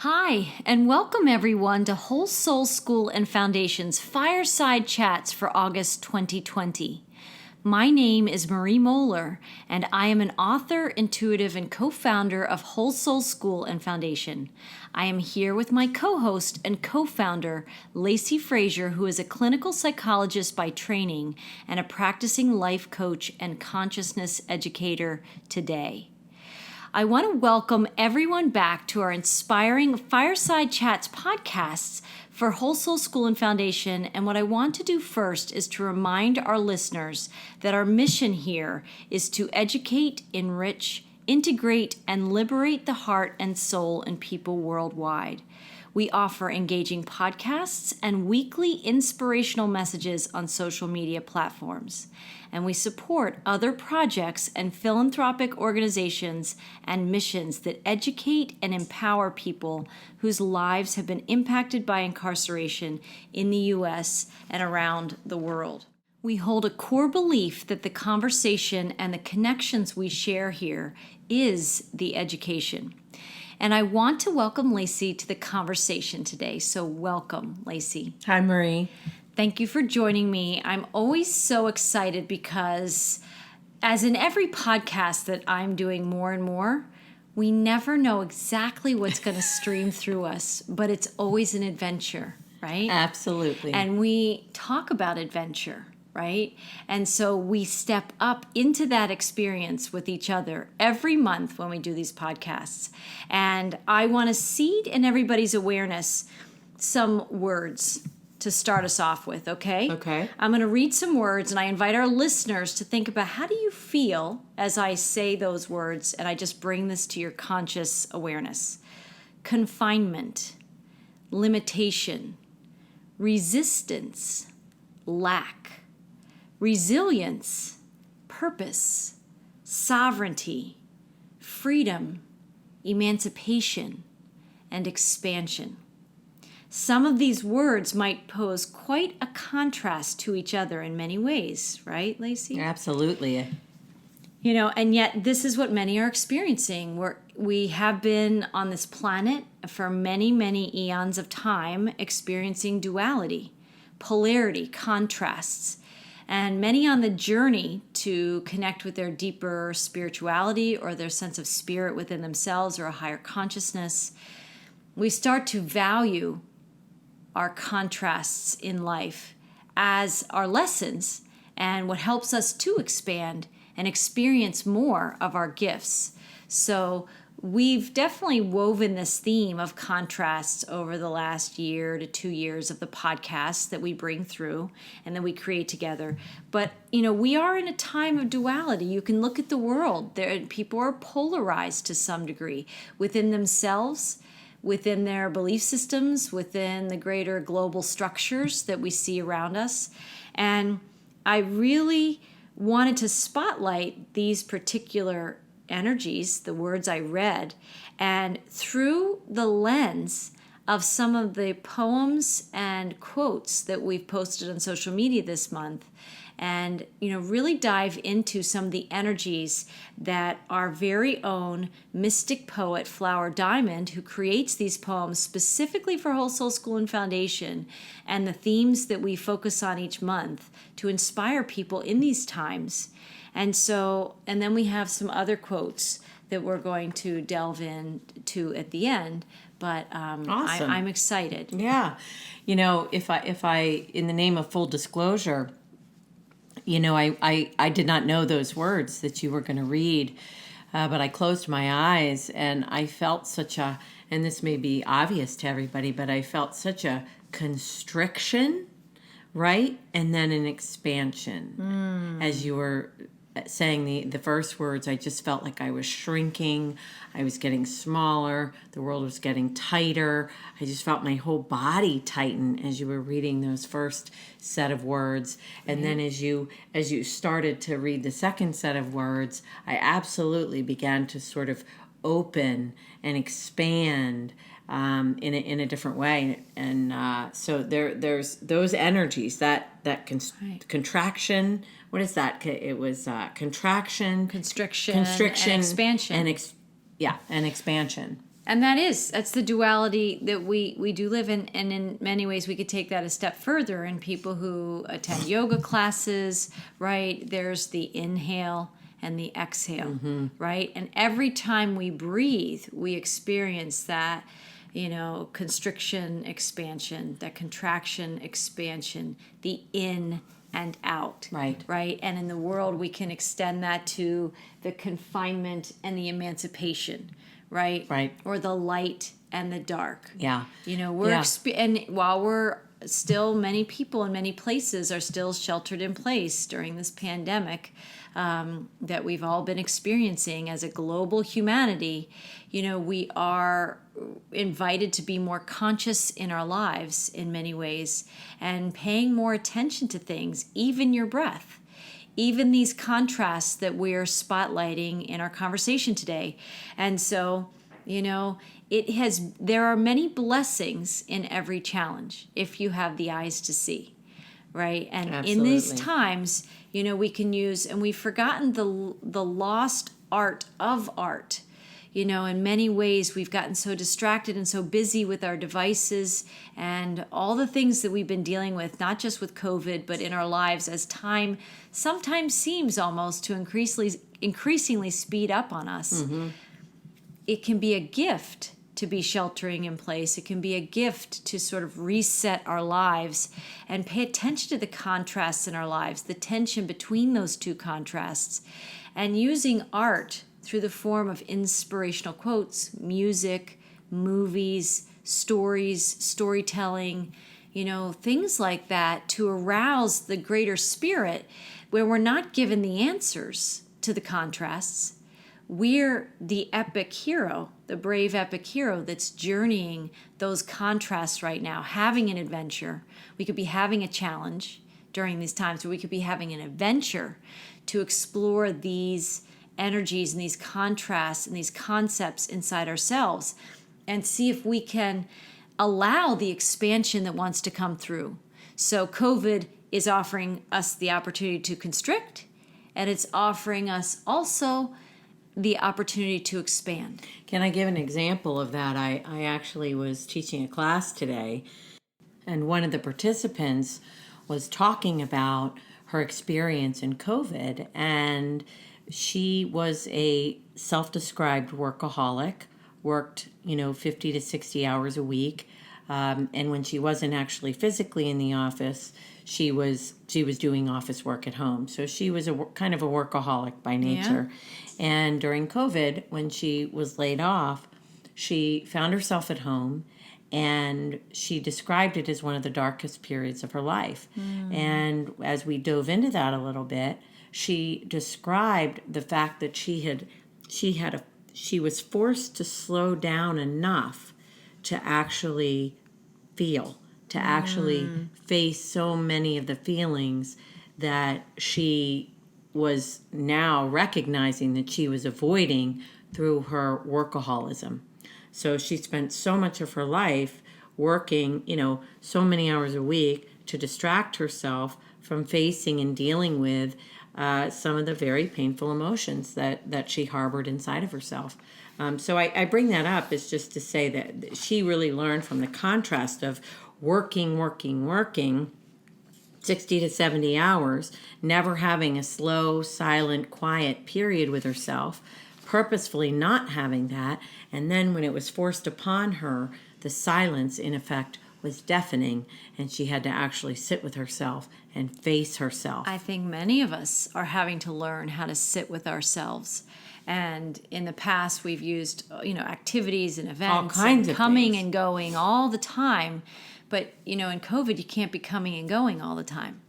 Hi, and welcome everyone to wholesoulschool and Foundation's Fireside Chats for August 2020. My name is Marie Mohler, and I am an author, intuitive, and co-founder of wholesoulschool and Foundation. I am here with my co-host and co-founder, Lacy Frazer, who is a clinical psychologist by training and a practicing life coach and consciousness educator today. I want to welcome everyone back to our inspiring Fireside Chats podcasts for wholesoulschool and Foundation. And what I want to do first is to remind our listeners that our mission here is to educate, enrich, integrate, and liberate the heart and soul in people worldwide. We offer engaging podcasts and weekly inspirational messages on social media platforms. And we support other projects and philanthropic organizations and missions that educate and empower people whose lives have been impacted by incarceration in the U.S. and around the world. We hold a core belief that the conversation and the connections we share here is the education. And I want to welcome Lacy to the conversation today. So welcome, Lacy. Hi, Marie. Thank you for joining me. I'm always so excited because, as in every podcast that I'm doing more and more, we never know exactly what's going to stream through us, but it's always an adventure, right? Absolutely. And we talk about adventure, right? And so we step up into that experience with each other every month when we do these podcasts. And I want to seed in everybody's awareness some words to start us off with, okay? Okay. I'm going to read some words, and I invite our listeners to think about how do you feel as I say those words, and I just bring this to your conscious awareness. Confinement, limitation, resistance, lack, resilience, purpose, sovereignty, freedom, emancipation, and expansion. Some of these words might pose quite a contrast to each other in many ways, right, Lacy? Absolutely. You know, and yet this is what many are experiencing. We have been on this planet for many, many eons of time experiencing duality, polarity, contrasts, and many on the journey to connect with their deeper spirituality or their sense of spirit within themselves or a higher consciousness. We start to value our contrasts in life as our lessons and what helps us to expand and experience more of our gifts. So we've definitely woven this theme of contrasts over the last year to 2 years of the podcasts that we bring through and that we create together. But, you know, we are in a time of duality. You can look at the world. People are polarized to some degree within themselves, within their belief systems, within the greater global structures that we see around us. And I really wanted to spotlight these particular energies, the words I read, and through the lens of some of the poems and quotes that we've posted on social media this month, and, you know, really dive into some of the energies that our very own mystic poet, Flower Diamond, who creates these poems specifically for wholesoulschool and Foundation, and the themes that we focus on each month to inspire people in these times. And then we have some other quotes that we're going to delve into at the end. But Awesome. I'm excited. Yeah. You know, if I, in the name of full disclosure, you know, I did not know those words that you were going to read, but I closed my eyes and I felt such a, and this may be obvious to everybody, but I felt such a constriction, right? And then an expansion. As you were saying the first words, I just felt like I was shrinking. I was getting smaller. The world was getting tighter. I just felt my whole body tighten as you were reading those first set of words. And then as you started to read the second set of words, I absolutely began to sort of open and expand in a different way. And so there's those energies, that contraction. What is that? It was contraction, Constriction, and expansion, and expansion. and expansion. And that's the duality that we do live in. And in many ways, we could take that a step further in people who attend yoga classes, right? There's the inhale and the exhale, right? And every time we breathe, we experience that, constriction, expansion, that contraction, expansion, the in and out. Right. And in the world, we can extend that to the confinement and the emancipation. Right. Or the light and the dark. Yeah. And while we're still, many people in many places are still sheltered in place during this pandemic that we've all been experiencing as a global humanity, we are invited to be more conscious in our lives in many ways and paying more attention to things, even your breath. Even these contrasts that we're spotlighting in our conversation today. And so, there are many blessings in every challenge if you have the eyes to see, right? And Absolutely. In these times, we can use, and we've forgotten the lost art of art. In many ways, we've gotten so distracted and so busy with our devices and all the things that we've been dealing with, not just with COVID, but in our lives as time sometimes seems almost to increasingly speed up on us. Mm-hmm. It can be a gift to be sheltering in place. It can be a gift to sort of reset our lives and pay attention to the contrasts in our lives, the tension between those two contrasts, and using art through the form of inspirational quotes, music, movies, stories, storytelling, things like that to arouse the greater spirit where we're not given the answers to the contrasts. We're the epic hero, the brave epic hero that's journeying those contrasts right now, having an adventure. We could be having a challenge during these times, or we could be having an adventure to explore these energies and these contrasts and these concepts inside ourselves and see if we can allow the expansion that wants to come through. So COVID is offering us the opportunity to constrict, and it's offering us also the opportunity to expand. Can I give an example of that? I actually was teaching a class today, and one of the participants was talking about her experience in COVID, and she was a self-described workaholic, worked, 50 to 60 hours a week. And when she wasn't actually physically in the office, she was doing office work at home. So she was kind of a workaholic by nature. Yeah. And during COVID, when she was laid off, she found herself at home, and she described it as one of the darkest periods of her life. And as we dove into that a little bit, she described the fact that she was forced to slow down enough to actually feel, to actually face so many of the feelings that she was now recognizing that she was avoiding through her workaholism. So she spent so much of her life working, so many hours a week to distract herself from facing and dealing with some of the very painful emotions that she harbored inside of herself. So I bring that up is just to say that she really learned from the contrast of working 60 to 70 hours, never having a slow, silent, quiet period with herself, purposefully not having that, and then when it was forced upon her, the silence, in effect, was deafening, and she had to actually sit with herself and face herself. I think many of us are having to learn how to sit with ourselves. And in the past, we've used, activities and events, all kinds of coming things. And going all the time. But, in COVID, you can't be coming and going all the time.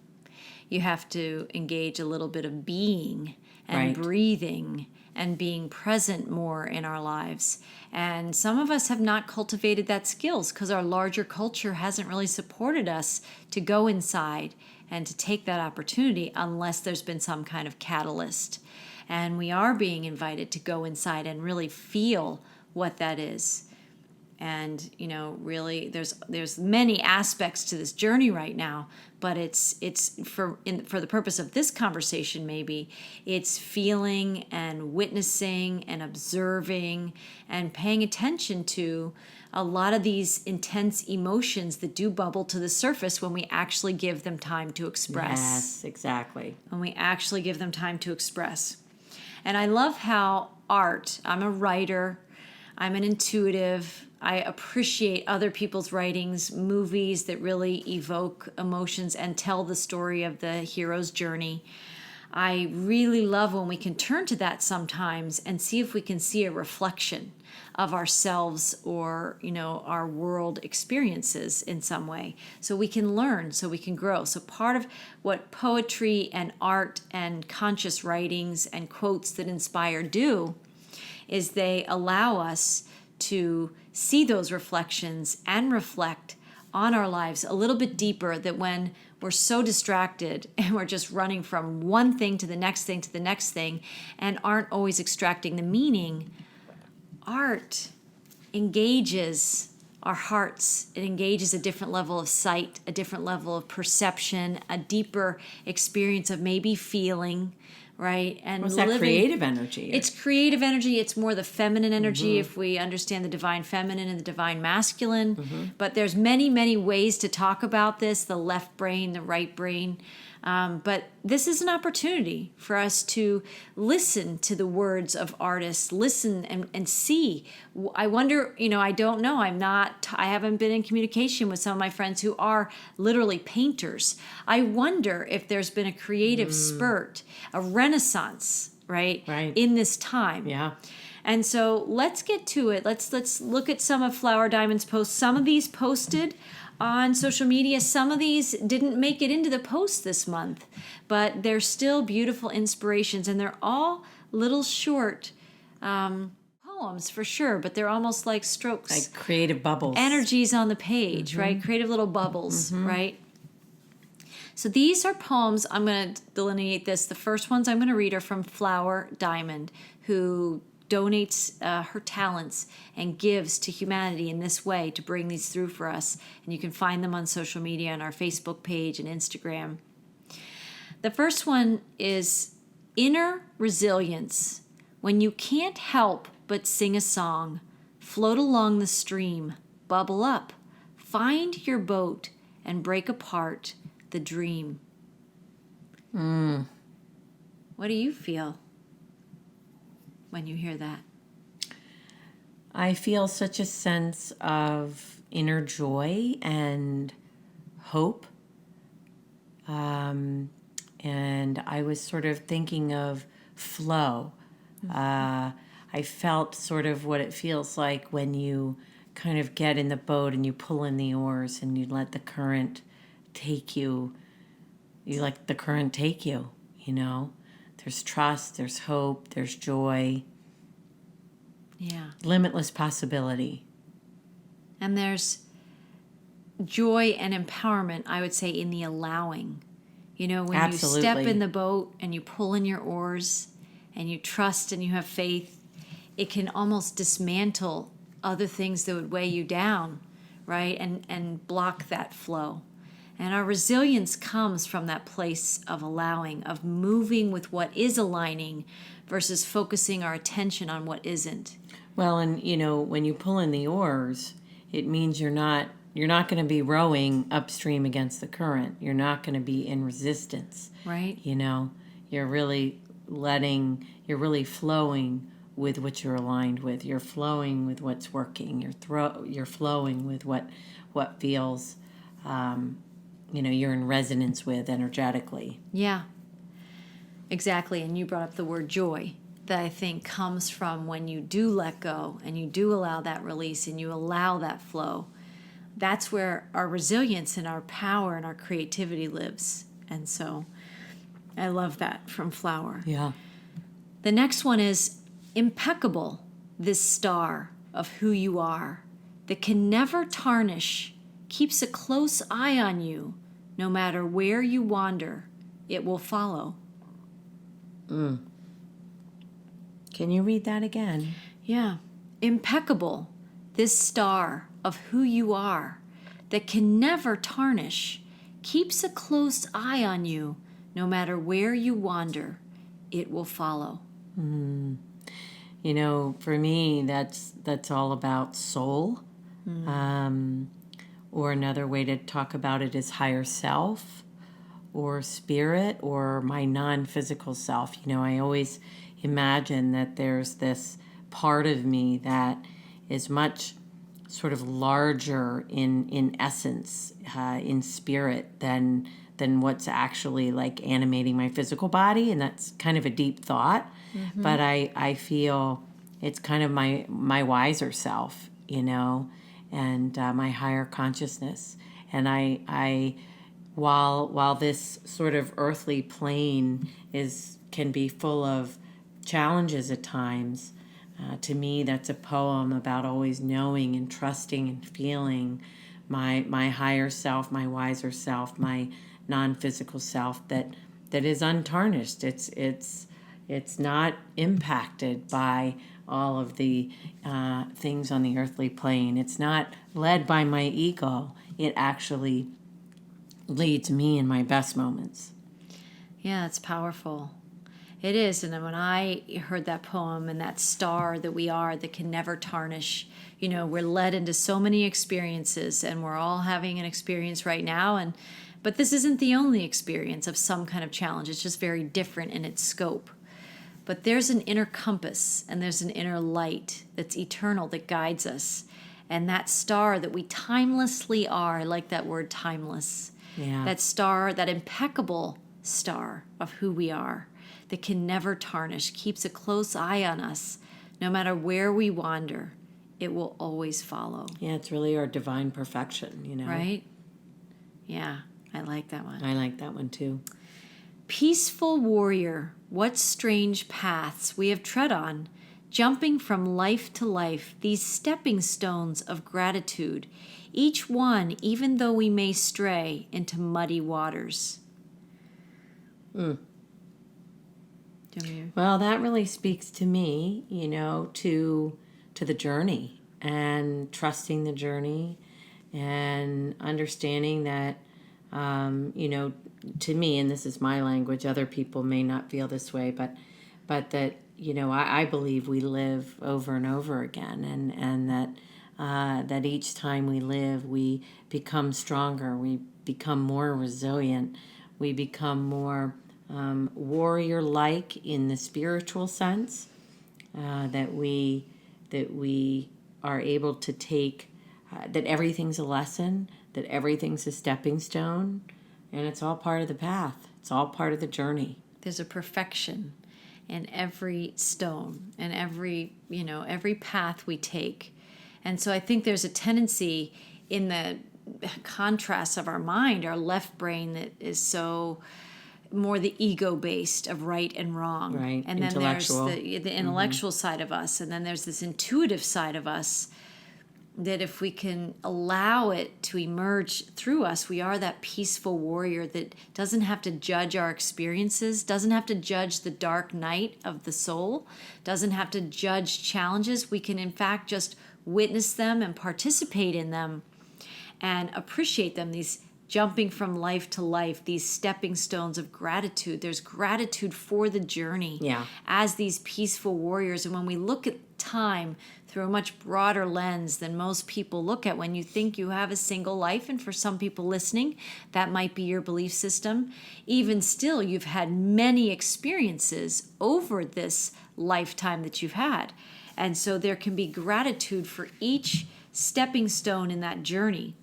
You have to engage a little bit of being and breathing and being present more in our lives. And some of us have not cultivated that skills because our larger culture hasn't really supported us to go inside and to take that opportunity unless there's been some kind of catalyst. And we are being invited to go inside and really feel what that is. And, you know, really there's many aspects to this journey right now, but it's for the purpose of this conversation, maybe it's feeling and witnessing and observing and paying attention to a lot of these intense emotions that do bubble to the surface when we actually give them time to express. Yes, exactly. When we actually give them time to express. And I love how art, I'm a writer, I'm an intuitive, I appreciate other people's writings, movies that really evoke emotions and tell the story of the hero's journey. I really love when we can turn to that sometimes and see if we can see a reflection of ourselves or, you know, our world experiences in some way. So we can learn, so we can grow. So part of what poetry and art and conscious writings and quotes that inspire do is they allow us to see those reflections and reflect on our lives a little bit deeper, that when we're so distracted and we're just running from one thing to the next thing to the next thing and aren't always extracting the meaning, art engages our hearts. It engages a different level of sight, a different level of perception, a deeper experience of maybe feeling, right? And What's that creative energy? It's creative energy. It's more the feminine energy if we understand the divine feminine and the divine masculine. But there's many, many ways to talk about this, the left brain, the right brain. But this is an opportunity for us to listen to the words of artists, listen and see. I wonder, you know, I don't know. I haven't been in communication with some of my friends who are literally painters. I wonder if there's been a creative spurt, a renaissance, right, in this time. Yeah. And so let's get to it. Let's look at some of Flower Diamond's posts. Some of these posted on social media. Some of these didn't make it into the post this month, but they're still beautiful inspirations, and they're all little short poems for sure, but they're almost like strokes. Like creative bubbles. Energies on the page, right? Creative little bubbles, right? So these are poems. I'm going to delineate this. The first ones I'm going to read are from Flower Diamond, who donates her talents and gives to humanity in this way to bring these through for us. And you can find them on social media, on our Facebook page and Instagram. The first one is inner resilience. When you can't help but sing a song, float along the stream, bubble up, find your boat and break apart the dream. What do you feel when you hear that? I feel such a sense of inner joy and hope. And I was sort of thinking of flow. I felt sort of what it feels like when you kind of get in the boat and you pull in the oars and you let the current take you. You let the current take you, you know? There's trust, there's hope, there's joy. Yeah. Limitless possibility. And there's joy and empowerment, I would say, in the allowing. You know, when Absolutely. you step in the boat and you pull in your oars and you trust and you have faith, it can almost dismantle other things that would weigh you down, right? And block that flow. And our resilience comes from that place of allowing, of moving with what is aligning versus focusing our attention on what isn't. Well, and you know, when you pull in the oars, it means you're not going to be rowing upstream against the current. You're not going to be in resistance. Right. You know, you're really flowing with what you're aligned with. You're flowing with what's working. You're flowing with what feels you're in resonance with energetically. Yeah, exactly. And you brought up the word joy, that I think comes from when you do let go and you do allow that release and you allow that flow. That's where our resilience and our power and our creativity lives. And so I love that from Flower. Yeah. The next one is impeccable, this star of who you are, that can never tarnish, keeps a close eye on you. No matter where you wander, it will follow. Can you read that again? Yeah. Impeccable, this star of who you are that can never tarnish, keeps a close eye on you. No matter where you wander, it will follow. You know, for me, that's all about soul. Or another way to talk about it is higher self or spirit or my non-physical self. You know, I always imagine that there's this part of me that is much sort of larger in essence, in spirit than what's actually like animating my physical body. And that's kind of a deep thought. But I feel it's kind of my wiser self, you know, and my higher consciousness. And I while this sort of earthly plane can be full of challenges at times, to me that's a poem about always knowing and trusting and feeling my higher self, my wiser self, my non-physical self that is untarnished. It's not impacted by all of the things on the earthly plane. It's not led by my ego. It actually leads me in my best moments. Yeah, it's powerful. It is. And then when I heard that poem and that star that we are that can never tarnish, you know, we're led into so many experiences, and we're all having an experience right now. But this isn't the only experience of some kind of challenge. It's just very different in its scope. But there's an inner compass and there's an inner light that's eternal that guides us. And that star that we timelessly are, I like that word timeless. Yeah. That star, that impeccable star of who we are that can never tarnish, keeps a close eye on us. No matter where we wander, it will always follow. Yeah, it's really our divine perfection, you know. Right? Yeah, I like that one. I like that one too. Peaceful warrior, what strange paths we have tread on, jumping from life to life, these stepping stones of gratitude, each one, even though we may stray into muddy waters. Well, that really speaks to me, you know, to the journey and trusting the journey and understanding that, you know, to me, and this is my language, other people may not feel this way, but that, you know, I believe we live over and over again, and that each time we live, we become stronger, we become more resilient, we become more warrior-like in the spiritual sense, that we are able to take, that everything's a lesson, that everything's a stepping stone, and it's all part of the path. It's all part of the journey. There's a perfection in every stone and every path we take. And so I think there's a tendency in the contrast of our mind, our left brain, that is so more the ego-based of right and wrong. Right. And then there's the intellectual side of us, and then there's this intuitive side of us that if we can allow it to emerge through us, we are that peaceful warrior that doesn't have to judge our experiences, doesn't have to judge the dark night of the soul, doesn't have to judge challenges. We can, in fact, just witness them and participate in them and appreciate them, these jumping from life to life, these stepping stones of gratitude. There's gratitude for the journey as these peaceful warriors. And when we look at time through a much broader lens than most people look at, when you think you have a single life, and for some people listening, that might be your belief system, even still, you've had many experiences over this lifetime that you've had. And so there can be gratitude for each stepping stone in that journey.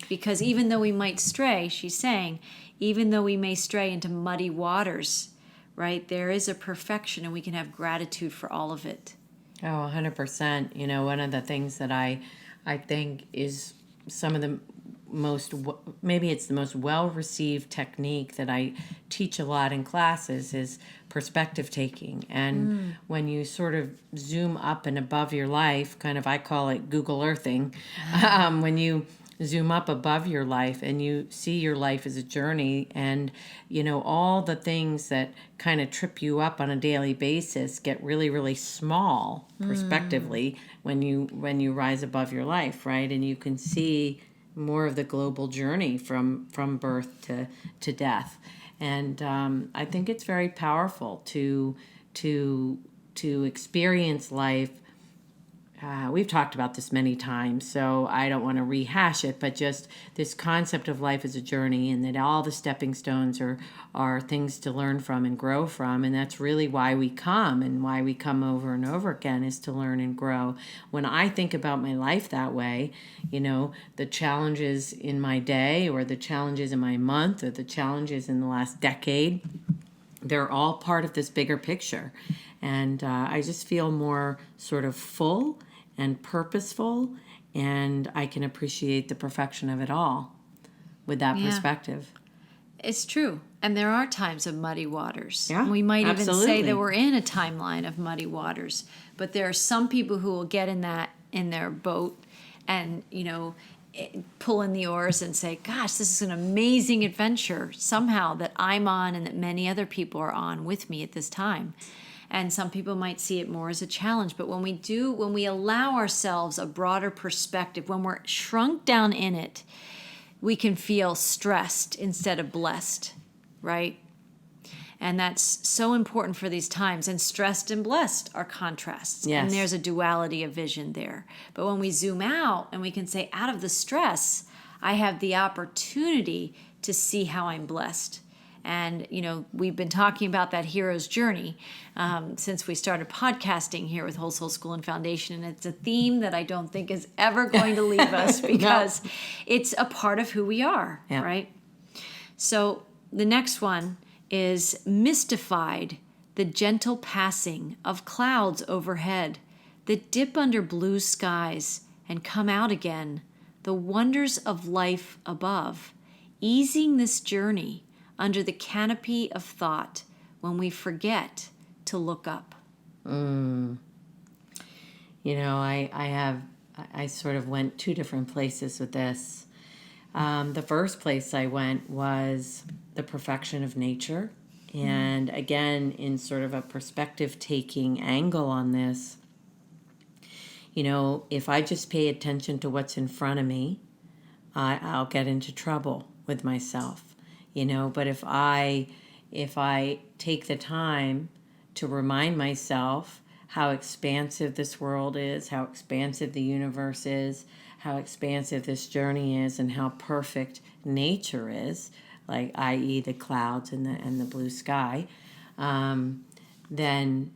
Because even though we might stray, she's saying, even though we may stray into muddy waters, right, there is a perfection, and we can have gratitude for all of it. Oh, 100%. You know, one of the things that I think is some of the most, maybe it's the most well-received technique that I teach a lot in classes is perspective taking. And when you sort of zoom up and above your life, kind of, I call it Google Earthing, when you zoom up above your life and you see your life as a journey, and all the things that kind of trip you up on a daily basis get really, really small prospectively when you rise above your life, right? And you can see more of the global journey from birth to death. And I think it's very powerful to experience life. We've talked about this many times, so I don't want to rehash it, but just this concept of life as a journey, and that all the stepping stones are things to learn from and grow from. And that's really why we come, and why we come over and over again, is to learn and grow. When I think about my life that way, the challenges in my day, or the challenges in my month, or the challenges in the last decade, they're all part of this bigger picture. And I just feel more sort of full and purposeful, and I can appreciate the perfection of it all with that perspective. It's true. And there are times of muddy waters. Yeah, we might absolutely. even say that we're in a timeline of muddy waters. But there are some people who will get in their boat and, pull in the oars and say, gosh, this is an amazing adventure somehow that I'm on and that many other people are on with me at this time. And some people might see it more as a challenge. But when we allow ourselves a broader perspective, when we're shrunk down in it, we can feel stressed instead of blessed, right? And that's so important for these times. And stressed and blessed are contrasts. Yes. And there's a duality of vision there. But when we zoom out and we can say, out of the stress, I have the opportunity to see how I'm blessed. And, we've been talking about that hero's journey since we started podcasting here with Whole Soul School and Foundation. And it's a theme that I don't think is ever going to leave us, because it's a part of who we are, right? So the next one is mystified, the gentle passing of clouds overhead that dip under blue skies and come out again, the wonders of life above, easing this journey under the canopy of thought when we forget to look up. I sort of went two different places with this. The first place I went was the perfection of nature. And again, in sort of a perspective-taking angle on this, if I just pay attention to what's in front of me, I'll get into trouble with myself. But if I take the time to remind myself how expansive this world is, how expansive the universe is, how expansive this journey is, and how perfect nature is, like i.e. the clouds and the blue sky, then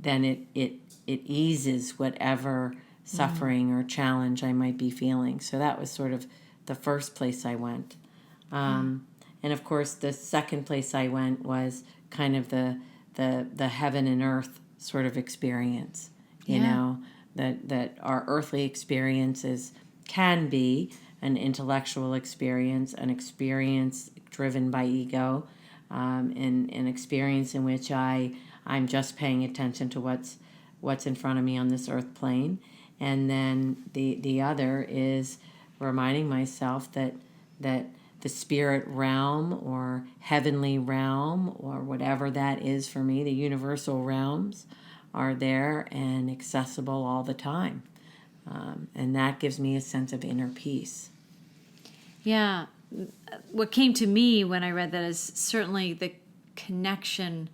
it eases whatever suffering or challenge I might be feeling. So that was sort of the first place I went. And of course, the second place I went was kind of the heaven and earth sort of experience. That our earthly experiences can be an intellectual experience, an experience driven by ego, and an experience in which I'm just paying attention to what's in front of me on this earth plane, and then the other is reminding myself that the spirit realm or heavenly realm or whatever that is for me, the universal realms, are there and accessible all the time. And that gives me a sense of inner peace. Yeah. What came to me when I read that is certainly the connection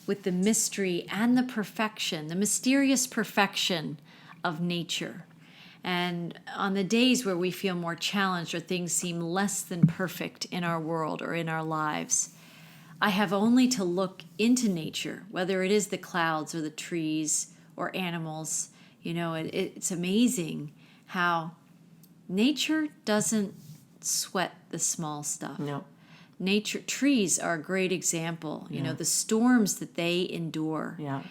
with the mystery and the perfection, the mysterious perfection of nature. And on the days where we feel more challenged or things seem less than perfect in our world or in our lives, I have only to look into nature, whether it is the clouds or the trees or animals. It's amazing how nature doesn't sweat the small stuff. No. Nature, trees are a great example. The storms that they endure. Yeah.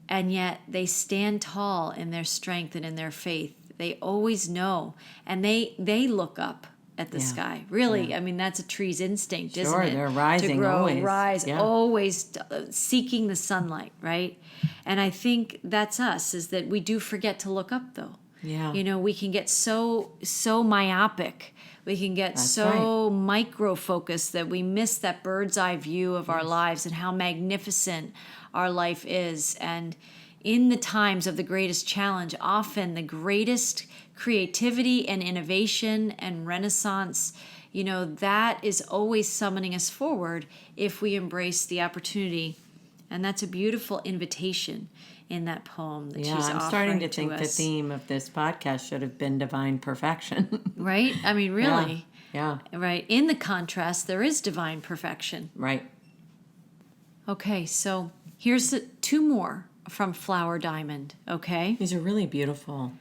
And yet they stand tall in their strength and in their faith. They always know, and they look up at the sky. Really, I mean, that's a tree's instinct, isn't it? Sure, they're rising, to grow, always. rise, always seeking the sunlight, right? And I think that's us, is that we do forget to look up, though. Yeah. We can get so myopic We can get That's so micro-focused that we miss that bird's eye view of our lives and how magnificent our life is. And in the times of the greatest challenge, often the greatest creativity and innovation and renaissance, that is always summoning us forward if we embrace the opportunity. And that's a beautiful invitation in that poem that she's offering to us. I'm starting to think the theme of this podcast should have been divine perfection. Right? I mean, really. Yeah. Right. In the contrast, there is divine perfection. Right. Okay, so here's two more from Flower Diamond, okay? These are really beautiful.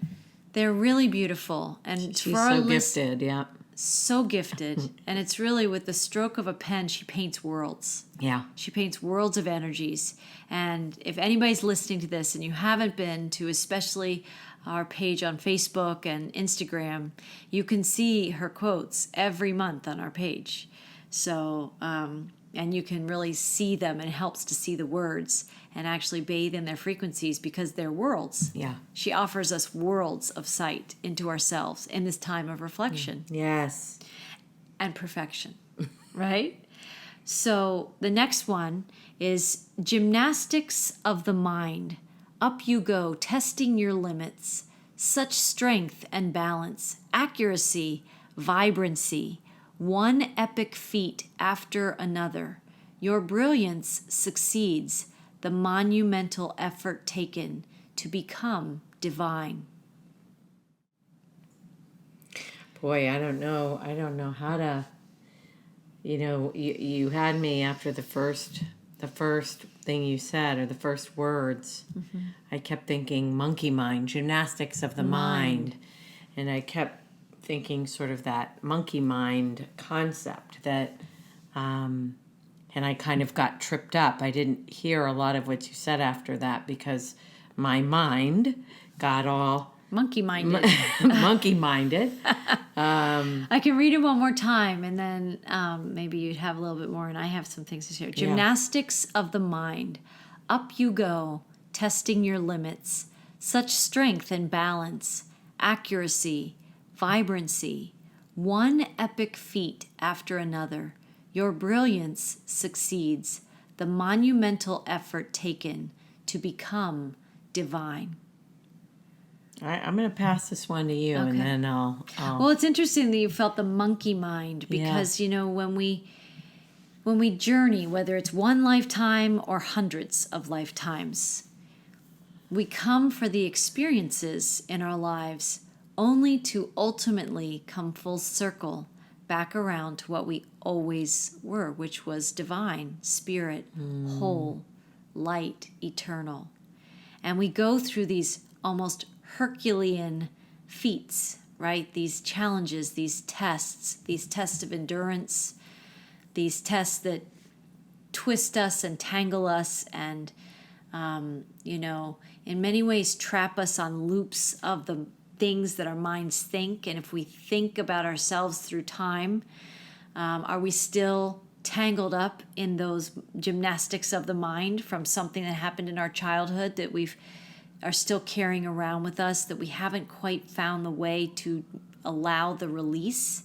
They're really beautiful. And She's for our so gifted, yeah. So gifted. And it's really with the stroke of a pen, she paints worlds. Yeah. She paints worlds of energies. And if anybody's listening to this and you haven't been to especially our page on Facebook and Instagram, you can see her quotes every month on our page. So, and you can really see them, and it helps to see the words and actually bathe in their frequencies because they're worlds. Yeah. She offers us worlds of sight into ourselves in this time of reflection. Yes. And perfection, right? So the next one is gymnastics of the mind. Up you go, testing your limits. Such strength and balance, accuracy, vibrancy. One epic feat after another. Your brilliance succeeds the monumental effort taken to become divine. Boy, I don't know how to, you had me after the first thing you said, or the first words. Mm-hmm. I kept thinking monkey mind, gymnastics of the mind. And I kept thinking sort of that monkey mind concept that, and I kind of got tripped up. I didn't hear a lot of what you said after that because my mind got all monkey-minded. Monkey-minded. I can read it one more time, and then maybe you'd have a little bit more, and I have some things to share. Gymnastics of the mind. Up you go, testing your limits. Such strength and balance, accuracy, vibrancy. One epic feat after another. Your brilliance succeeds the monumental effort taken to become divine. I'm going to pass this one to you, Okay. and then I'll... Well, it's interesting that you felt the monkey mind because, when we journey, whether it's one lifetime or hundreds of lifetimes, we come for the experiences in our lives only to ultimately come full circle back around to what we always were, which was divine, spirit, whole, light, eternal. And we go through these almost Herculean feats, right? These challenges, these tests of endurance, these tests that twist us and tangle us and, in many ways trap us on loops of the things that our minds think. And if we think about ourselves through time, are we still tangled up in those gymnastics of the mind from something that happened in our childhood that we are still carrying around with us, that we haven't quite found the way to allow the release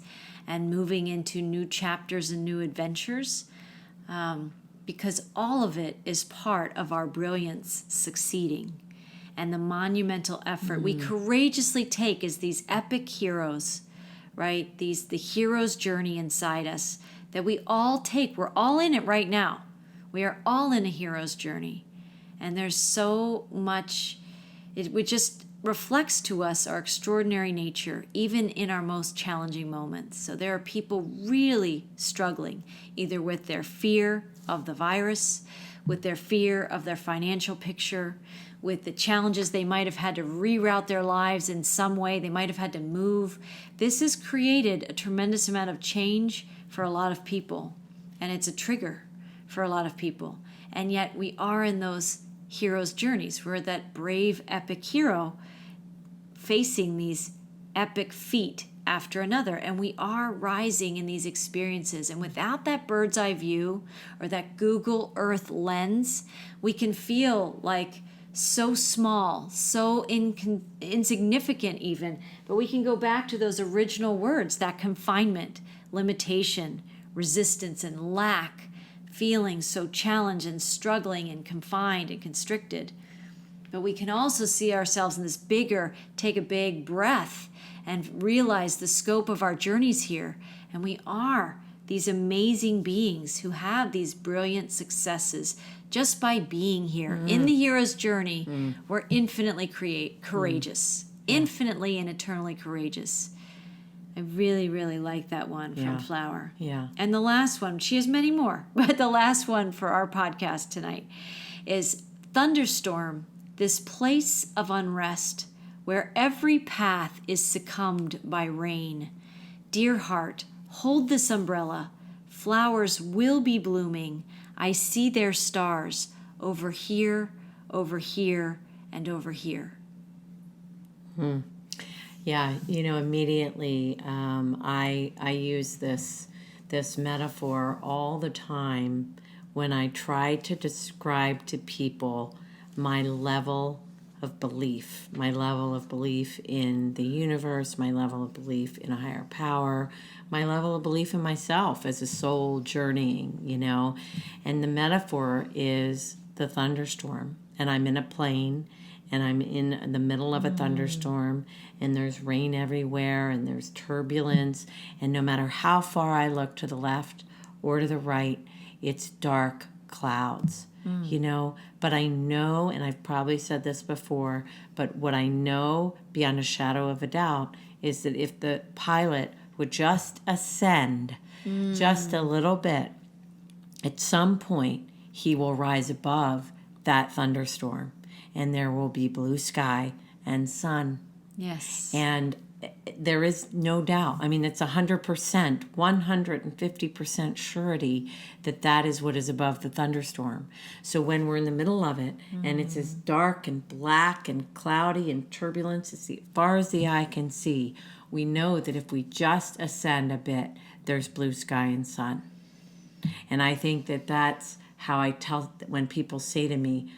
and moving into new chapters and new adventures? Because all of it is part of our brilliance succeeding. And the monumental effort we courageously take as these epic heroes, right? The hero's journey inside us that we all take. We're all in it right now. We are all in a hero's journey. And there's so much, it just reflects to us our extraordinary nature, even in our most challenging moments. So there are people really struggling, either with their fear of the virus, with their fear of their financial picture, with the challenges they might have had to reroute their lives in some way. They might have had to move. This has created a tremendous amount of change for a lot of people, and it's a trigger for a lot of people. And yet we are in those heroes' journeys. We're that brave, epic hero facing these epic feat after another, and we are rising in these experiences. And without that bird's eye view or that Google Earth lens, we can feel like so small, so insignificant even, but we can go back to those original words, that confinement, limitation, resistance, and lack, feeling so challenged and struggling and confined and constricted. But we can also see ourselves in this bigger, take a big breath and realize the scope of our journeys here. And we are these amazing beings who have these brilliant successes just by being here. In the hero's journey, we're infinitely courageous, infinitely and eternally courageous. I really, really like that one from Flower. Yeah. And the last one, she has many more, but the last one for our podcast tonight is thunderstorm, this place of unrest where every path is succumbed by rain. Dear heart, hold this umbrella. Flowers will be blooming. I see their stars over here, and over here. Yeah, immediately I use this metaphor all the time when I try to describe to people my level of belief in the universe, my level of belief in a higher power, my level of belief in myself as a soul journeying, And the metaphor is the thunderstorm. And I'm in a plane, and I'm in the middle of a thunderstorm, and there's rain everywhere, and there's turbulence, and no matter how far I look to the left or to the right, it's dark clouds. But I know, and I've probably said this before, but what I know beyond a shadow of a doubt is that if the pilot would just ascend just a little bit, at some point he will rise above that thunderstorm, and there will be blue sky and sun. Yes. And there is no doubt. I mean, it's 100%, 150% surety that is what is above the thunderstorm. So when we're in the middle of it, and it's as dark and black and cloudy and turbulence as far as the eye can see, we know that if we just ascend a bit, there's blue sky and sun. And I think that's how I tell when people say to me,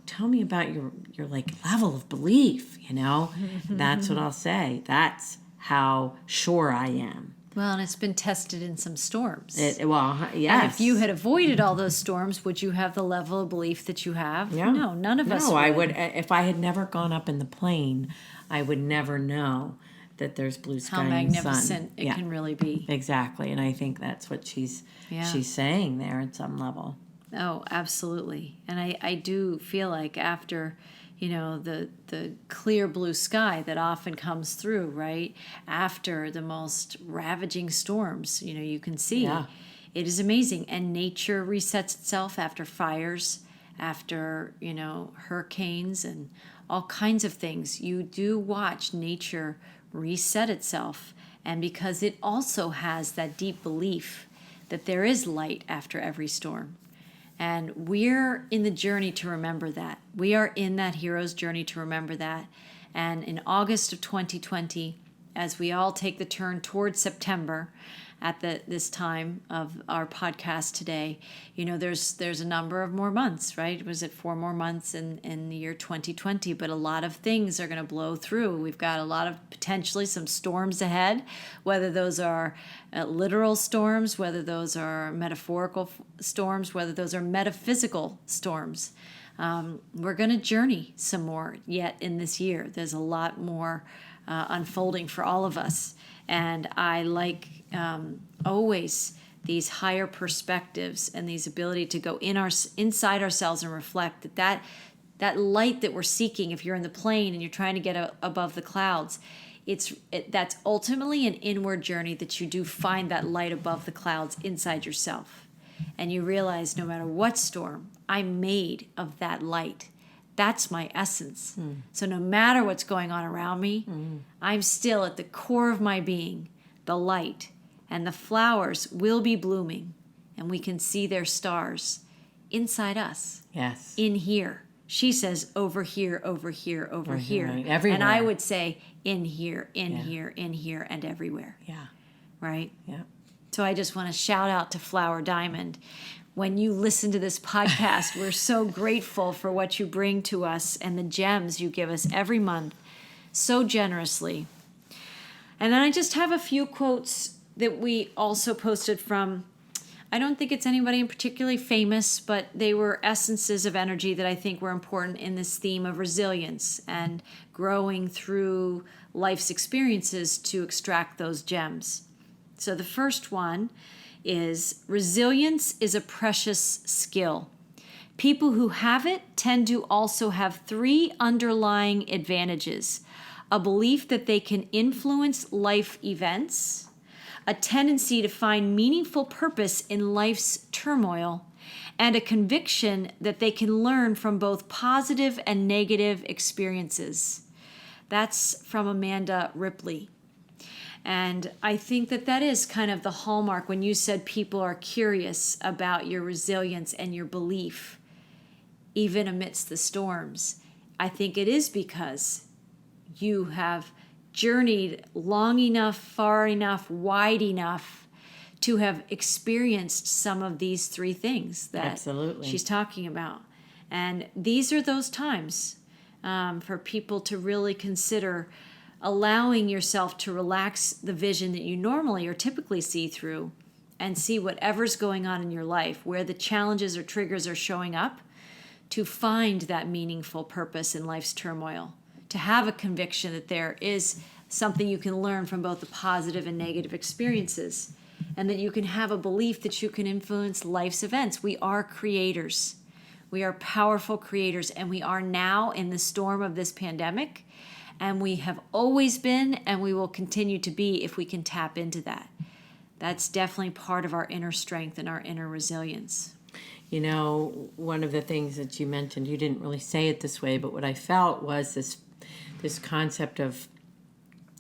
tell me about your like level of belief, That's what I'll say. That's how sure I am. Well, and it's been tested in some storms. Yes. And if you had avoided all those storms, would you have the level of belief that you have? Yeah. No, none of us would. No, I would. If I had never gone up in the plane, I would never know that there's blue sky and sun. How magnificent it can really be. Exactly, and I think that's what she's saying there at some level. Oh, absolutely. And I do feel like after, the clear blue sky that often comes through, right? After the most ravaging storms, you can see. Yeah. It is amazing. And nature resets itself after fires, after, hurricanes and all kinds of things. You do watch nature reset itself. And because it also has that deep belief that there is light after every storm. And we're in the journey to remember that. We are in that hero's journey to remember that. And in August of 2020, as we all take the turn towards September at this time of our podcast today, there's a number of more months, right? Was it 4 more months in the year 2020? But a lot of things are going to blow through. We've got a lot of potentially some storms ahead, whether those are literal storms, whether those are metaphorical storms, whether those are metaphysical storms. We're going to journey some more yet in this year. There's a lot more unfolding for all of us. And I like always these higher perspectives and these ability to go inside ourselves and reflect that light that we're seeking. If you're in the plane and you're trying to get above the clouds, that's ultimately an inward journey that you do find that light above the clouds inside yourself. And you realize no matter what storm, I'm made of that light. That's my essence. So no matter what's going on around me, I'm still at the core of my being, the light. And the flowers will be blooming, and we can see their stars inside us. Yes. In here. She says over here, over here, over here. Everywhere. And I would say in here, in here, in here, and everywhere. Yeah. Right? Yeah. So I just want to shout out to Flower Diamond. when you listen to this podcast. We're so grateful for what you bring to us and the gems you give us every month so generously. And then I just have a few quotes that we also posted from, I don't think it's anybody in particularly famous, but they were essences of energy that I think were important in this theme of resilience and growing through life's experiences to extract those gems. So the first one is, resilience is a precious skill. People who have it tend to also have 3 underlying advantages: a belief that they can influence life events, a tendency to find meaningful purpose in life's turmoil, and a conviction that they can learn from both positive and negative experiences. That's from Amanda Ripley. And I think that that is kind of the hallmark when you said people are curious about your resilience and your belief, even amidst the storms. I think it is because you have journeyed long enough, far enough, wide enough to have experienced some of these 3 things that Absolutely. she's talking about. And these are those times for people to really consider allowing yourself to relax the vision that you normally or typically see through and see whatever's going on in your life, where the challenges or triggers are showing up, to find that meaningful purpose in life's turmoil, to have a conviction that there is something you can learn from both the positive and negative experiences, and that you can have a belief that you can influence life's events. We are creators. We are powerful creators, and we are now in the storm of this pandemic, and we have always been, and we will continue to be if we can tap into that. That's definitely part of our inner strength and our inner resilience. You know, one of the things that you mentioned, you didn't really say it this way, but what I felt was this concept of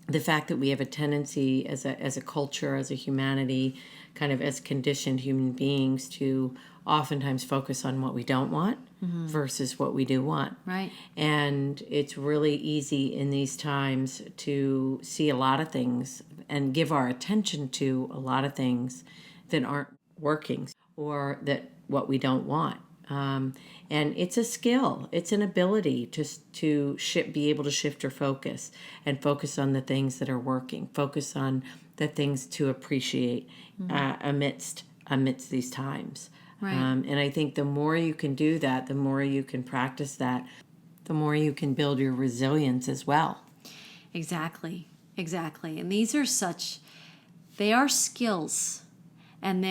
the fact that we have a tendency as a culture, as a humanity, kind of as conditioned human beings, to oftentimes focus on what we don't want versus what we do want. Right. And it's really easy in these times to see a lot of things and give our attention to a lot of things that aren't working or that what we don't want. And it's a skill. It's an ability to be able to shift your focus and focus on the things that are working. Focus on the things to appreciate amidst these times. Right. And I think the more you can do that, the more you can practice that, the more you can build your resilience as well. Exactly. And these are they are skills, and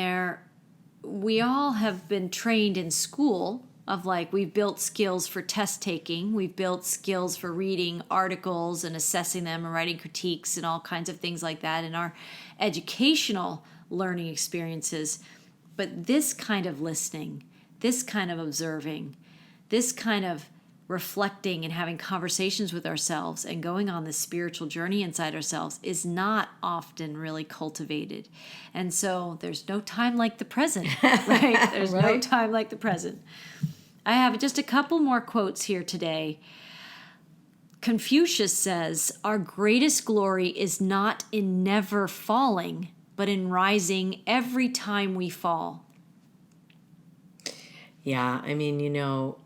we all have been trained in school of, like, we've built skills for test taking, we've built skills for reading articles and assessing them and writing critiques and all kinds of things like that in our educational learning experiences. But this kind of listening, this kind of observing, this kind of reflecting and having conversations with ourselves and going on this spiritual journey inside ourselves is not often really cultivated. And so there's no time like the present, right? There's Right. no time like the present. I have just a couple more quotes here today. Confucius says, "Our greatest glory is not in never falling, but in rising every time we fall." Yeah, I mean, you know,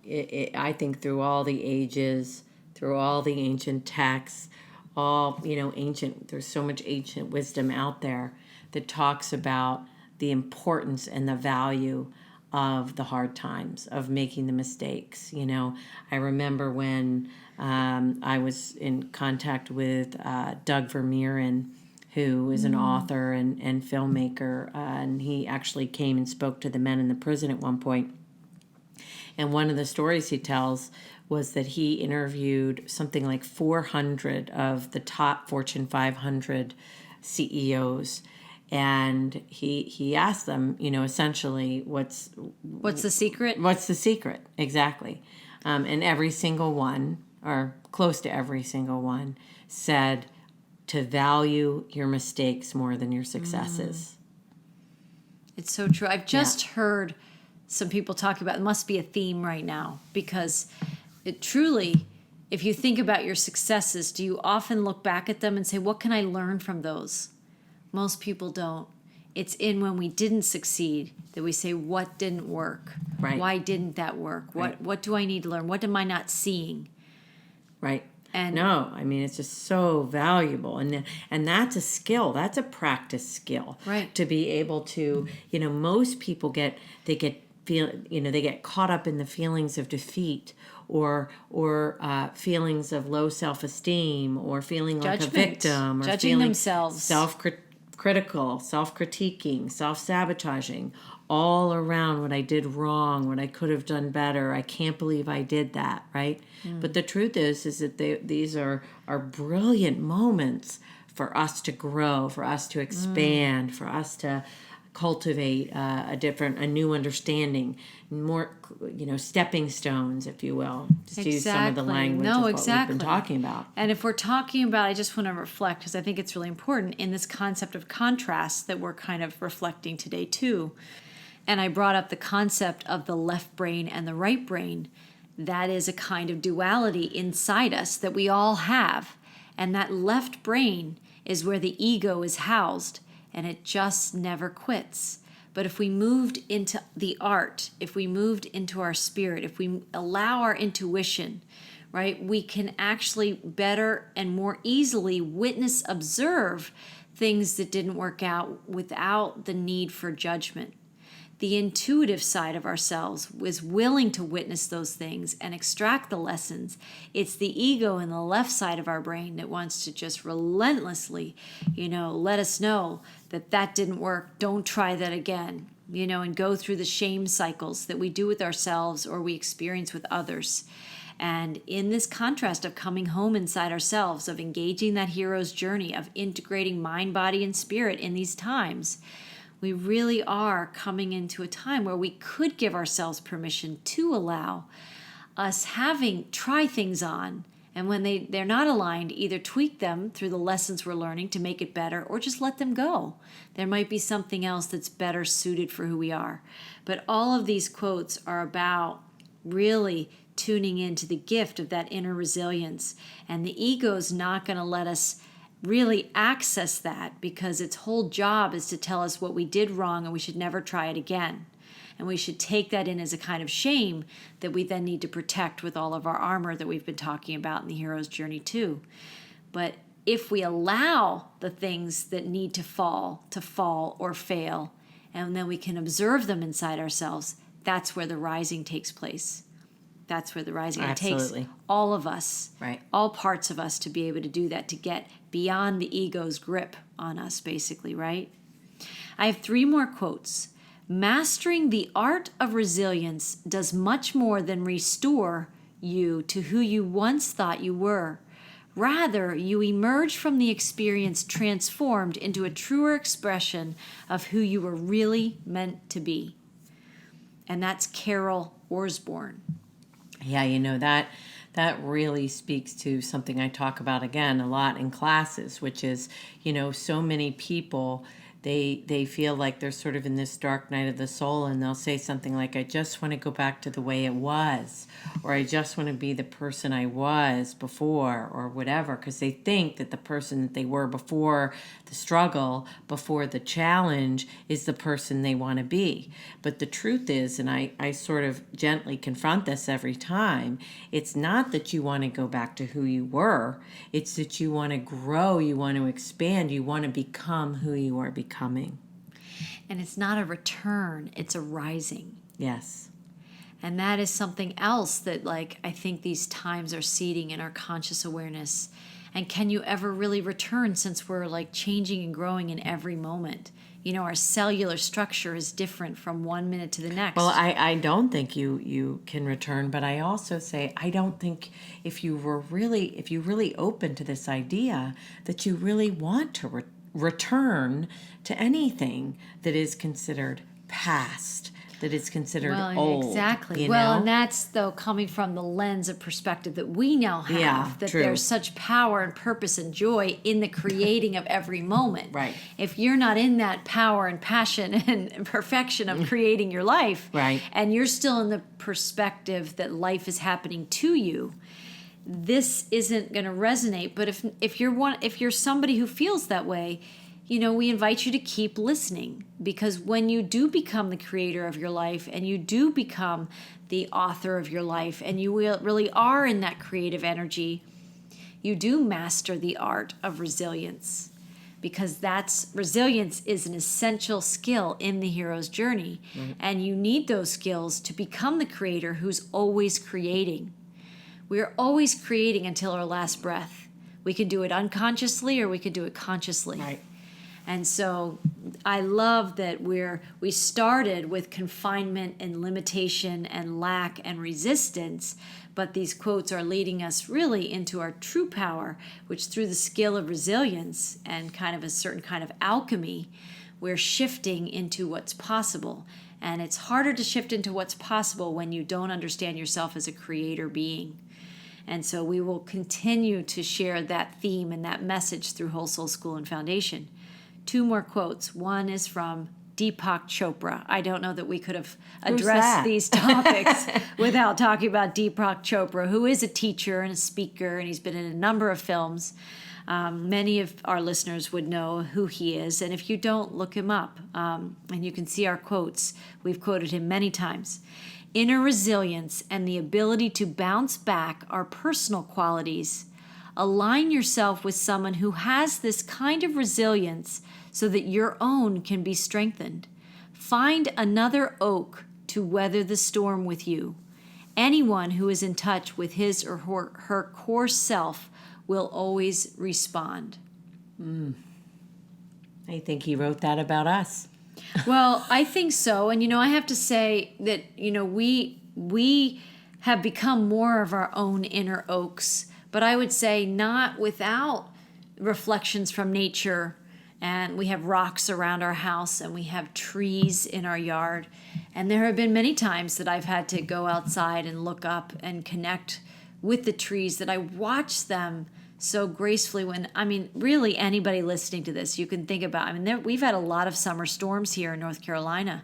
I think through all the ages, through all the ancient texts, there's so much ancient wisdom out there that talks about the importance and the value of the hard times, of making the mistakes. You know, I remember when I was in contact with Doug Vermeeren, who is an author and filmmaker, and he actually came and spoke to the men in the prison at one point. And one of the stories he tells was that he interviewed something like 400 of the top Fortune 500 CEOs. And he asked them, you know, essentially, what's the secret? What's the secret? Exactly. And every single one, or close to every single one, said to value your mistakes more than your successes. It's so true. I've just heard some people talk about, it must be a theme right now, because it truly, if you think about your successes, do you often look back at them and say, what can I learn from those? Most people don't. It's in when we didn't succeed that we say, what didn't work? Right. Why didn't that work? Right. What do I need to learn? What am I not seeing? Right. And no, I mean, it's just so valuable. And that's a skill. That's a practice skill. Right. To be able to, most people they get caught up in the feelings of defeat or feelings of low self-esteem or feeling like a victim or judging feeling themselves, self-critical, self-critiquing, self-sabotaging, all around what I did wrong, what I could have done better. I can't believe I did that, right? But the truth is that these are brilliant moments for us to grow, for us to expand, for us to cultivate a new understanding, more, stepping stones, if you will, to use some of the language of what we've been talking about. And if we're talking about, I just want to reflect, because I think it's really important in this concept of contrast that we're kind of reflecting today too. And I brought up the concept of the left brain and the right brain. That is a kind of duality inside us that we all have. And that left brain is where the ego is housed, and it just never quits. But if we moved into the art, if we moved into our spirit, if we allow our intuition, right, we can actually better and more easily observe things that didn't work out without the need for judgment. The intuitive side of ourselves is willing to witness those things and extract the lessons. It's the ego in the left side of our brain that wants to just relentlessly, let us know that didn't work. Don't try that again, and go through the shame cycles that we do with ourselves or we experience with others. And in this contrast of coming home inside ourselves, of engaging that hero's journey, of integrating mind, body, and spirit in these times, we really are coming into a time where we could give ourselves permission to allow us try things on. And when they're not aligned, either tweak them through the lessons we're learning to make it better, or just let them go. There might be something else that's better suited for who we are. But all of these quotes are about really tuning into the gift of that inner resilience. And the ego's not going to let us really access that, because its whole job is to tell us what we did wrong and we should never try it again. And we should take that in as a kind of shame that we then need to protect with all of our armor that we've been talking about in the hero's journey too. But if we allow the things that need to fall or fail, and then we can observe them inside ourselves, that's where the rising takes place. That's where the rising. Absolutely. It takes all of us, right, all parts of us, to be able to do that, to get beyond the ego's grip on us, basically, right? I have 3 more quotes. Mastering the art of resilience does much more than restore you to who you once thought you were. Rather, you emerge from the experience transformed into a truer expression of who you were really meant to be. And that's Carol Orsborn. Yeah, that really speaks to something I talk about again a lot in classes, which is, so many people, they feel like they're sort of in this dark night of the soul, and they'll say something like, I just want to go back to the way it was, or I just want to be the person I was before, or whatever, because they think that the person that they were before the struggle, before the challenge, is the person they want to be. But the truth is, and I sort of gently confront this every time, it's not that you want to go back to who you were, it's that you want to grow, you want to expand, you want to become who you are becoming. And it's not a return, it's a rising. Yes. And that is something else that, I think these times are seeding in our conscious awareness. And can you ever really return, since we're changing and growing in every moment? Our cellular structure is different from one minute to the next. Well, I don't think you can return, but I also say I don't think if you really open to this idea that you really want to return to anything that is considered past, that is considered old. Exactly. And that's, though, coming from the lens of perspective that we now have, that true. There's such power and purpose and joy in the creating of every moment. Right. If you're not in that power and passion and perfection of creating your life, right, and you're still in the perspective that life is happening to you, this isn't going to resonate. But if you're somebody who feels that way, we invite you to keep listening, because when you do become the creator of your life and you do become the author of your life and you really are in that creative energy, you do master the art of resilience, because resilience is an essential skill in the hero's journey. Right. And you need those skills to become the creator who's always creating. We're always creating until our last breath. We can do it unconsciously or we can do it consciously. Right. And so I love that we started with confinement and limitation and lack and resistance, but these quotes are leading us really into our true power, which through the skill of resilience and kind of a certain kind of alchemy, we're shifting into what's possible. And it's harder to shift into what's possible when you don't understand yourself as a creator being. And so we will continue to share that theme and that message through Whole Soul School and Foundation. 2 more quotes. One is from Deepak Chopra. I don't know that we could have addressed these topics without talking about Deepak Chopra, who is a teacher and a speaker, and he's been in a number of films. Many of our listeners would know who he is, and if you don't, look him up. And you can see our quotes. We've quoted him many times. Inner resilience and the ability to bounce back are personal qualities. Align yourself with someone who has this kind of resilience so that your own can be strengthened. Find another oak to weather the storm with you. Anyone who is in touch with his or her core self will always respond. I think he wrote that about us. Well, I think so. And, I have to say that, we have become more of our own inner oaks, but I would say not without reflections from nature. And we have rocks around our house and we have trees in our yard. And there have been many times that I've had to go outside and look up and connect with the trees, that I watch them so gracefully really anybody listening to this, you can think about, we've had a lot of summer storms here in North Carolina.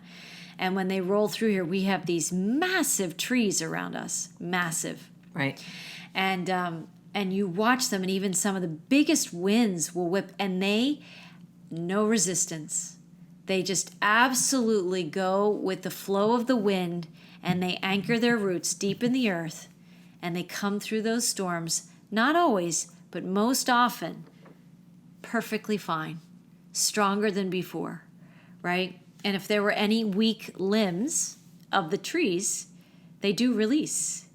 And when they roll through here, we have these massive trees around us, massive. Right. And you watch them, and even some of the biggest winds will whip, and no resistance. They just absolutely go with the flow of the wind, and they anchor their roots deep in the earth, and they come through those storms, not always, but most often, perfectly fine, stronger than before, right? And if there were any weak limbs of the trees, they do release.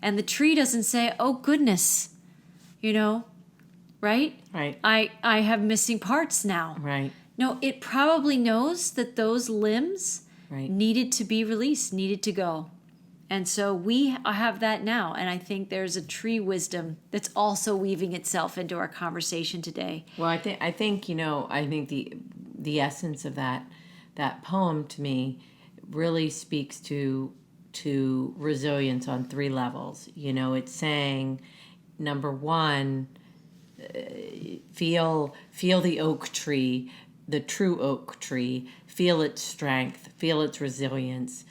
And the tree doesn't say, oh, goodness, right? Right. I have missing parts now. Right. No, it probably knows that those limbs right. needed to be released, needed to go. And so we have that now. And I think there's a tree wisdom that's also weaving itself into our conversation today. Well, I think the essence of that poem to me really speaks to resilience on 3 levels. It's saying, number 1, feel the oak tree, the true oak tree, feel its strength, feel its resilience.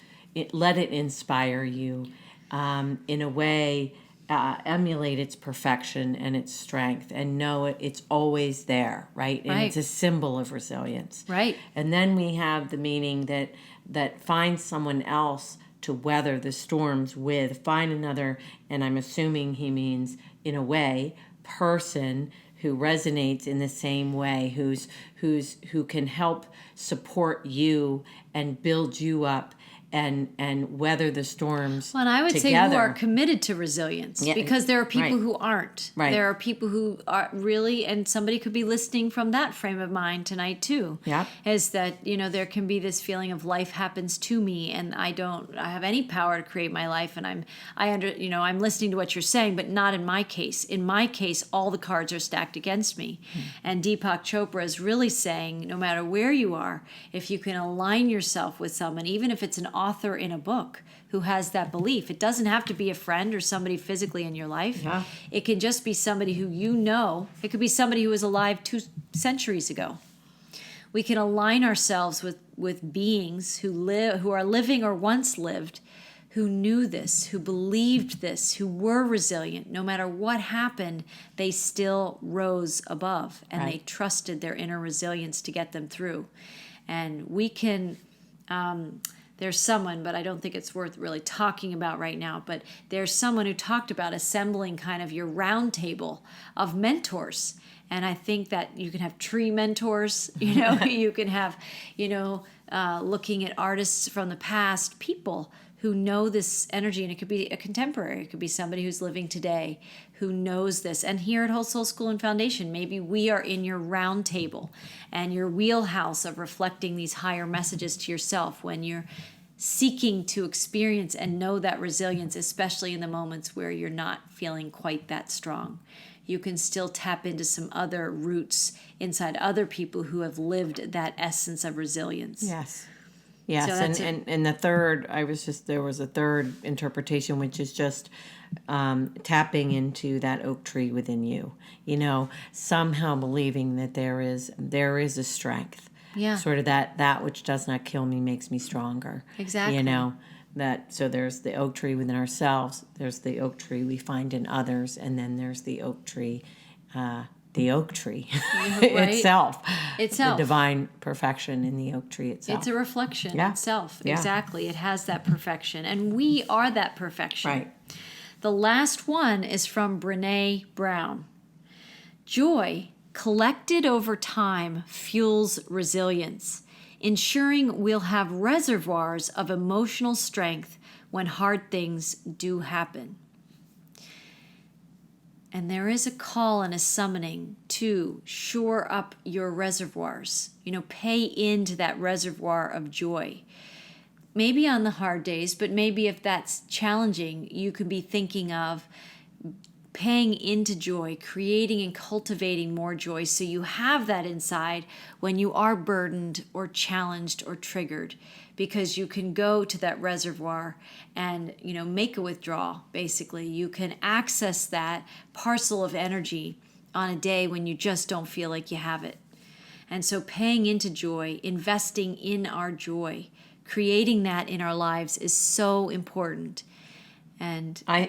Let it inspire you, in a way, emulate its perfection and its strength, and know it's always there, right? And right. It's a symbol of resilience. Right. And then we have the meaning that finds someone else to weather the storms with, find another, and I'm assuming he means, in a way, person who resonates in the same way, who can help support you and build you up and weather the storms. Well, and I would together. say who are committed to resilience, because there are people right. who aren't. Right. There are people who are really, and somebody could be listening from that frame of mind tonight too. Yeah. Is that, there can be this feeling of life happens to me and I have any power to create my life, and I'm listening to what you're saying, but not in my case. In my case, all the cards are stacked against me. And Deepak Chopra is really saying, no matter where you are, if you can align yourself with someone, even if it's an author in a book who has that belief. It doesn't have to be a friend or somebody physically in your life. Yeah. It can just be somebody who It could be somebody who was alive 2 centuries ago. We can align ourselves with beings who are living or once lived, who knew this, who believed this, who were resilient. No matter what happened, they still rose above, and they trusted their inner resilience to get them through. And we can, there's someone, but I don't think it's worth really talking about right now, but there's someone who talked about assembling kind of your round table of mentors. And I think that you can have tree mentors, you can have, looking at artists from the past, people who know this energy, and it could be a contemporary, it could be somebody who's living today who knows this. And here at Whole Soul School and Foundation, maybe we are in your round table and your wheelhouse of reflecting these higher messages to yourself when you're seeking to experience and know that resilience, especially in the moments where you're not feeling quite that strong. You can still tap into some other roots inside other people who have lived that essence of resilience. Yes. So and the third, there was a third interpretation, which is just tapping into that oak tree within you. Somehow believing that there is a strength. Yeah. Sort of that which does not kill me makes me stronger. Exactly. So there's the oak tree within ourselves. There's the oak tree we find in others, and then there's the oak tree. Itself. The divine perfection in the oak tree itself. It's a reflection itself. Yeah. Exactly. It has that perfection. And we are that perfection. Right. The last one is from Brené Brown. Joy, collected over time, fuels resilience, ensuring we'll have reservoirs of emotional strength when hard things do happen. And there is a call and a summoning to shore up your reservoirs. Pay into that reservoir of joy. Maybe on the hard days, but maybe if that's challenging, you could be thinking of paying into joy, creating and cultivating more joy so you have that inside when you are burdened or challenged or triggered, because you can go to that reservoir and make a withdrawal. Basically, you can access that parcel of energy on a day when you just don't feel like you have it. And so paying into joy, investing in our joy, creating that in our lives is so important. And I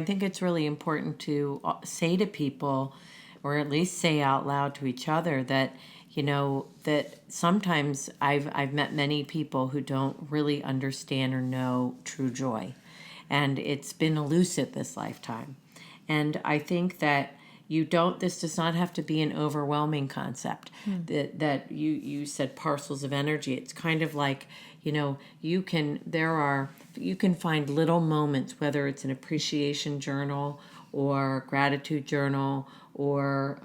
think it's really important to say to people, or at least say out loud to each other, that that sometimes I've met many people who don't really understand or know true joy, and it's been elusive this lifetime. And I think that this does not have to be an overwhelming concept. That you said parcels of energy. It's kind of like, you can find little moments, whether it's an appreciation journal or gratitude journal or,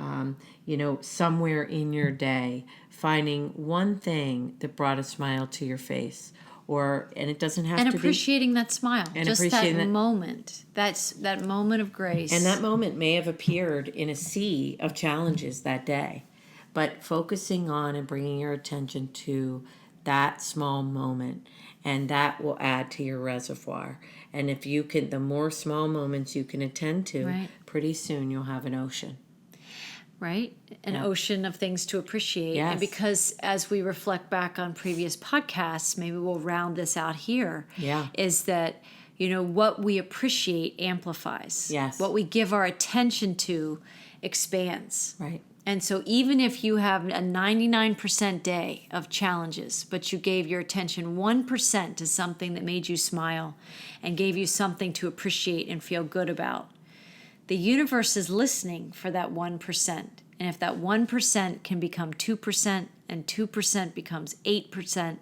somewhere in your day, finding one thing that brought a smile to your face. And it doesn't have to be... And appreciating that smile. And just appreciating that moment. That's that moment of grace. And that moment may have appeared in a sea of challenges that day. But focusing on and bringing your attention to that small moment, and that will add to your reservoir. And if you can, the more small moments you can attend to, pretty soon you'll have an ocean. Right? An ocean of things to appreciate. Yes. And because as we reflect back on previous podcasts, maybe we'll round this out here, is that, what we appreciate amplifies. Yes. What we give our attention to expands. Right. And so even if you have a 99% day of challenges, but you gave your attention 1% to something that made you smile and gave you something to appreciate and feel good about, the universe is listening for that 1%. And if that 1% can become 2% and 2% becomes 8%,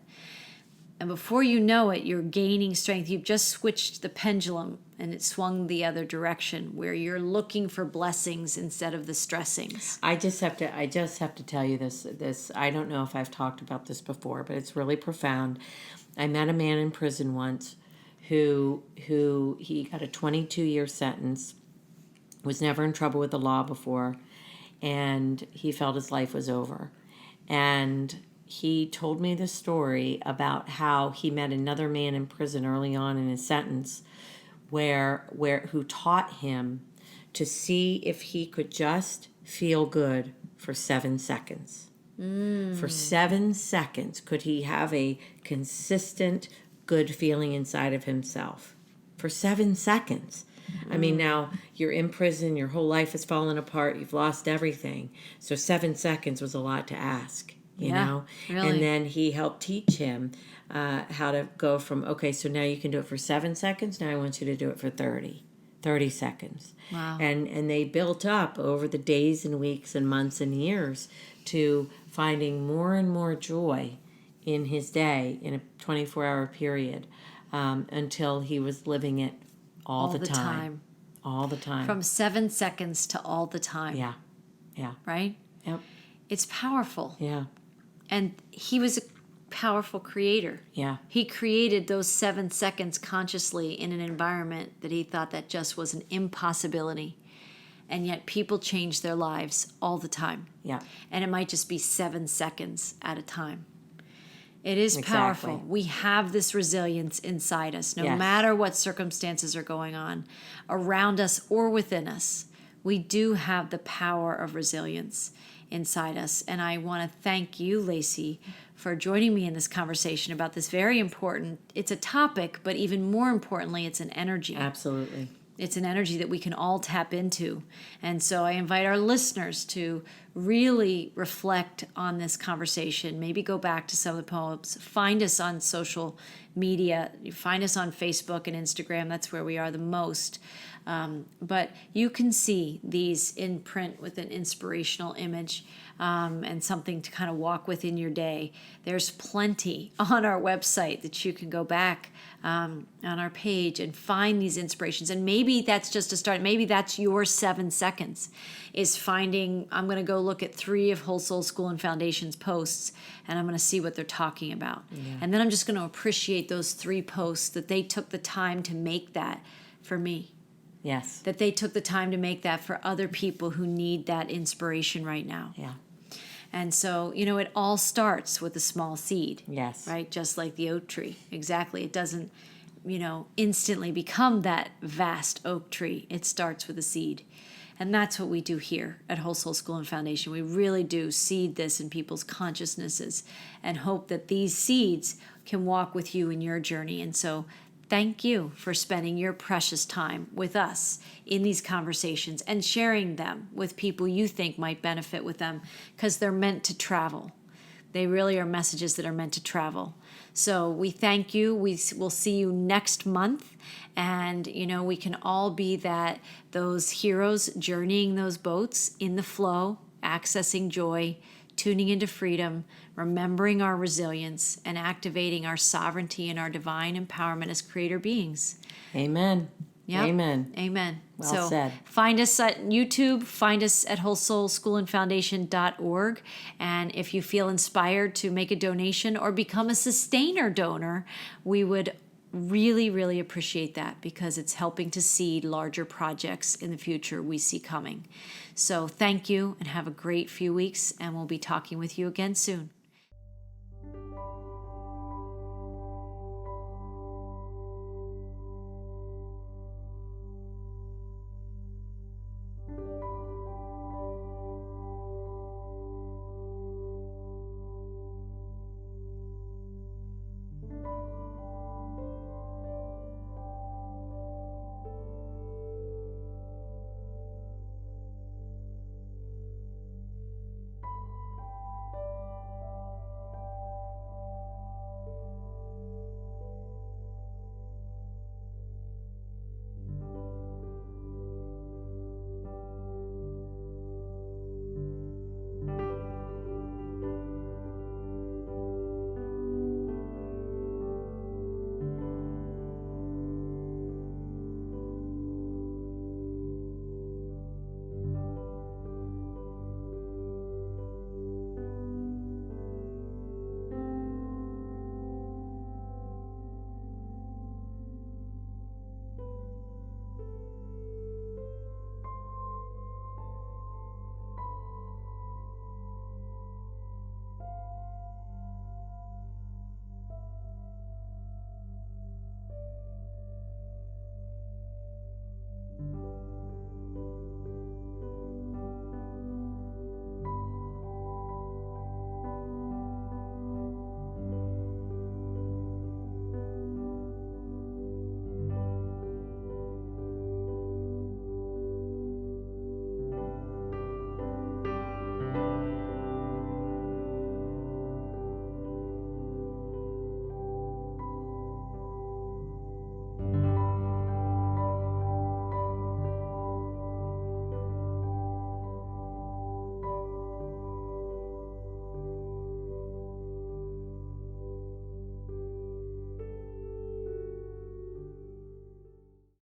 and before you know it, you're gaining strength. You've just switched the pendulum and it swung the other direction where you're looking for blessings instead of the stressings. I just have to tell you this. I don't know if I've talked about this before, but it's really profound. I met a man in prison once who he got a 22-year sentence, was never in trouble with the law before, and he felt his life was over. And he told me the story about how he met another man in prison early on in his sentence who taught him to see if he could just feel good for 7 seconds. For 7 seconds, could he have a consistent good feeling inside of himself? for 7 seconds. I mean, now you're in prison, your whole life has fallen apart, you've lost everything. So 7 seconds was a lot to ask, you know? Really. And then he helped teach him how to go from, okay, so now you can do it for 7 seconds. Now I want you to do it for 30 seconds. Wow. And they built up over the days and weeks and months and years to finding more and more joy in his day in a 24-hour period until he was living it all the time. All the time. From 7 seconds to all the time. Yeah. Right? Yep. It's powerful. Yeah. And he was a powerful creator. Yeah. He created those 7 seconds consciously in an environment that he thought that just was an impossibility. And yet people change their lives all the time. Yeah. And it might just be 7 seconds at a time. It is Exactly. powerful. We have this resilience inside us, no Yes. matter what circumstances are going on around us or within us. We do have the power of resilience inside us. And I want to thank you, Lacy, for joining me in this conversation about this very important, it's a topic, but even more importantly, it's an energy. Absolutely. It's an energy that we can all tap into. And so I invite our listeners to really reflect on this conversation, maybe go back to some of the poems, find us on social media, find us on Facebook and Instagram. That's where we are the most. But you can see these in print with an inspirational image and something to kind of walk with in your day. There's plenty on our website that you can go back on our page and find these inspirations. And maybe that's just a start. Maybe that's your 7 seconds, is finding, I'm going to go look at 3 of Whole Soul School and Foundation's posts, and I'm going to see what they're talking about. Yeah. And then I'm just going to appreciate those 3 posts, that they took the time to make that for me. Yes. That they took the time to make that for other people who need that inspiration right now. Yeah. And so, it all starts with a small seed. Yes. Right? Just like the oak tree. Exactly. It doesn't, instantly become that vast oak tree. It starts with a seed. And that's what we do here at Whole Soul School and Foundation. We really do seed this in people's consciousnesses and hope that these seeds can walk with you in your journey. And so thank you for spending your precious time with us in these conversations and sharing them with people you think might benefit with them, because they're meant to travel. They really are messages that are meant to travel. So we thank you. We will see you next month. And, we can all be those heroes journeying those boats in the flow, accessing joy, tuning into freedom, remembering our resilience, and activating our sovereignty and our divine empowerment as creator beings. Amen. Yep. Amen. Well said. Find us at YouTube, find us at wholesoulschoolandfoundation.org. And if you feel inspired to make a donation or become a sustainer donor, we would really, really appreciate that, because it's helping to seed larger projects in the future we see coming. So thank you, and have a great few weeks, and we'll be talking with you again soon.